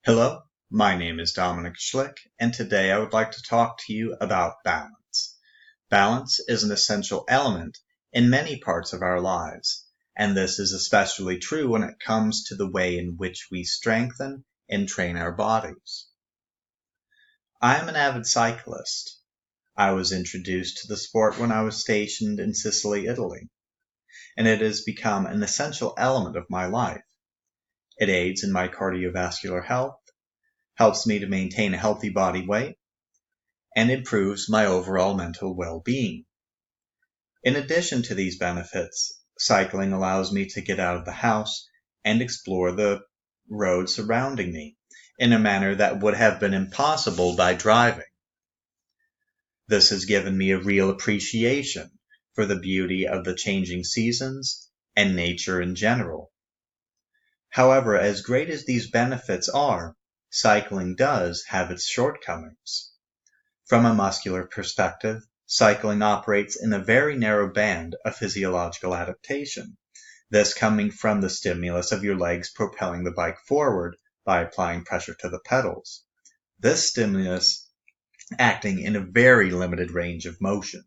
Hello, my name is Dominic Schlick, and today I would like to talk to you about balance. Balance is an essential element in many parts of our lives, and this is especially true when it comes to the way in which we strengthen and train our bodies. I am an avid cyclist. I was introduced to the sport when I was stationed in Sicily, Italy, and it has become an essential element of my life. It aids in my cardiovascular health, helps me to maintain a healthy body weight, and improves my overall mental well-being. In addition to these benefits, cycling allows me to get out of the house and explore the road surrounding me in a manner that would have been impossible by driving. This has given me a real appreciation for the beauty of the changing seasons and nature in general. However, as great as these benefits are, cycling does have its shortcomings. From a muscular perspective, cycling operates in a very narrow band of physiological adaptation, this coming from the stimulus of your legs propelling the bike forward by applying pressure to the pedals. This stimulus acting in a very limited range of motion.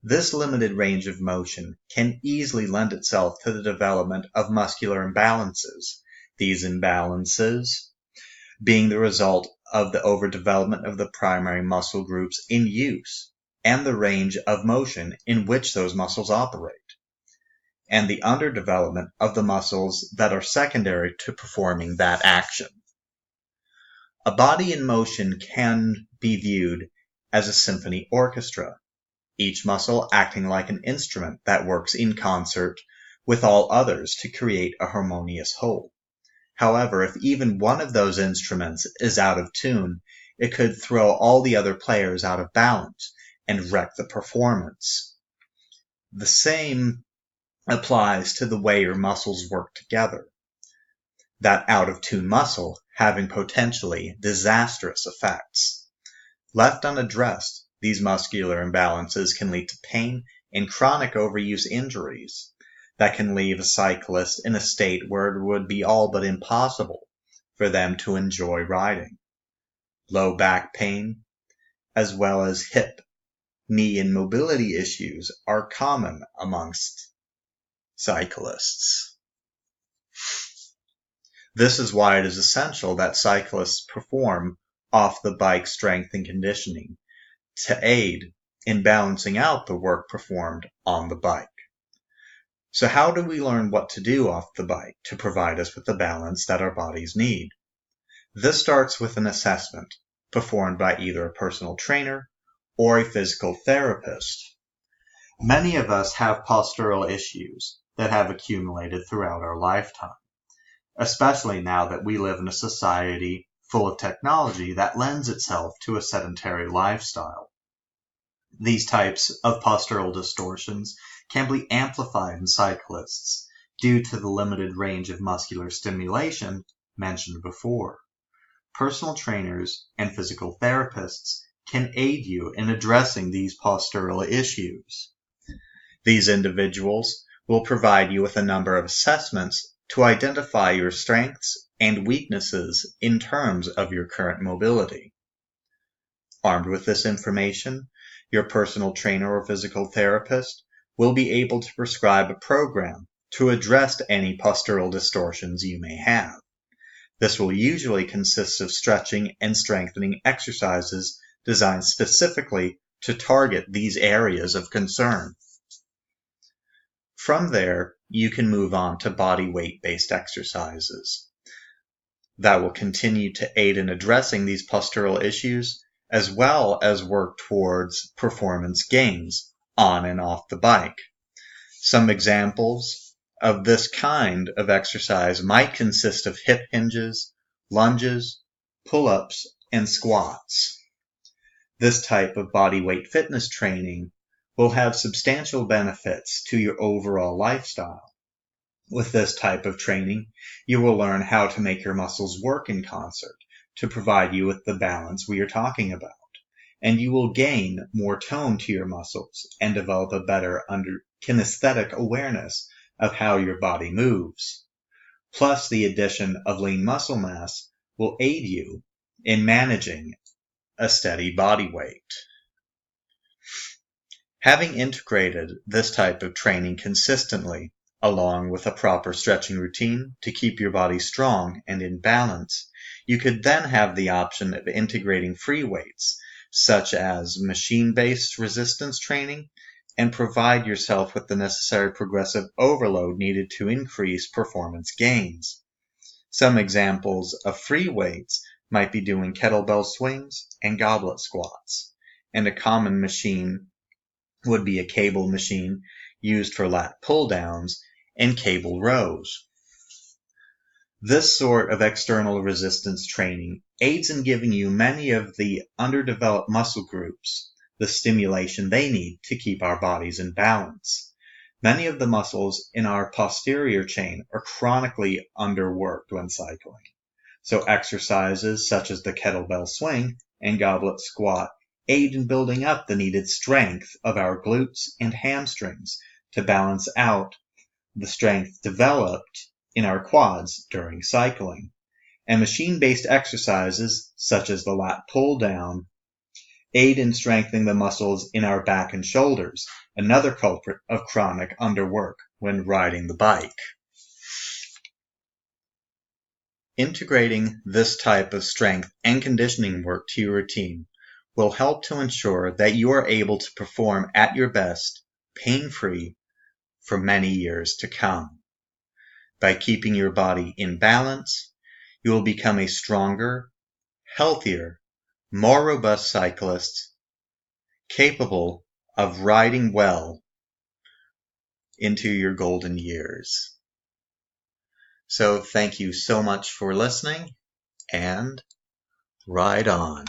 This limited range of motion can easily lend itself to the development of muscular imbalances. These imbalances being the result of the overdevelopment of the primary muscle groups in use and the range of motion in which those muscles operate, and the underdevelopment of the muscles that are secondary to performing that action. A body in motion can be viewed as a symphony orchestra, each muscle acting like an instrument that works in concert with all others to create a harmonious whole. However, if even one of those instruments is out of tune, it could throw all the other players out of balance and wreck the performance. The same applies to the way your muscles work together. That out of tune muscle having potentially disastrous effects. Left unaddressed, these muscular imbalances can lead to pain and chronic overuse injuries that can leave a cyclist in a state where it would be all but impossible for them to enjoy riding. Low back pain, as well as hip, knee, and mobility issues are common amongst cyclists. This is why it is essential that cyclists perform off-the-bike strength and conditioning to aid in balancing out the work performed on the bike. So how do we learn what to do off the bike to provide us with the balance that our bodies need? This starts with an assessment performed by either a personal trainer or a physical therapist. Many of us have postural issues that have accumulated throughout our lifetime, especially now that we live in a society full of technology that lends itself to a sedentary lifestyle. These types of postural distortions can be amplified in cyclists due to the limited range of muscular stimulation mentioned before. Personal trainers and physical therapists can aid you in addressing these postural issues. These individuals will provide you with a number of assessments to identify your strengths and weaknesses in terms of your current mobility. Armed with this information, your personal trainer or physical therapist will be able to prescribe a program to address any postural distortions you may have. This will usually consist of stretching and strengthening exercises designed specifically to target these areas of concern. From there, you can move on to body weight-based exercises that will continue to aid in addressing these postural issues, as well as work towards performance gains on and off the bike. Some examples of this kind of exercise might consist of hip hinges, lunges, pull-ups, and squats. This type of body weight fitness training will have substantial benefits to your overall lifestyle. With this type of training, you will learn how to make your muscles work in concert to provide you with the balance we are talking about, and you will gain more tone to your muscles and develop a better kinesthetic awareness of how your body moves. Plus, the addition of lean muscle mass will aid you in managing a steady body weight. Having integrated this type of training consistently, along with a proper stretching routine to keep your body strong and in balance, you could then have the option of integrating free weights, such as machine-based resistance training, and provide yourself with the necessary progressive overload needed to increase performance gains. Some examples of free weights might be doing kettlebell swings and goblet squats, and a common machine would be a cable machine used for lat pull downs and cable rows. This sort of external resistance training aids in giving you many of the underdeveloped muscle groups the stimulation they need to keep our bodies in balance. Many of the muscles in our posterior chain are chronically underworked when cycling. So exercises such as the kettlebell swing and goblet squat aid in building up the needed strength of our glutes and hamstrings to balance out the strength developed in our quads during cycling. And machine-based exercises such as the lat pull down aid in strengthening the muscles in our back and shoulders, another culprit of chronic underwork when riding the bike. Integrating this type of strength and conditioning work to your routine will help to ensure that you are able to perform at your best, pain-free, for many years to come. By keeping your body in balance, you will become a stronger, healthier, more robust cyclist, capable of riding well into your golden years. So thank you so much for listening, and ride on.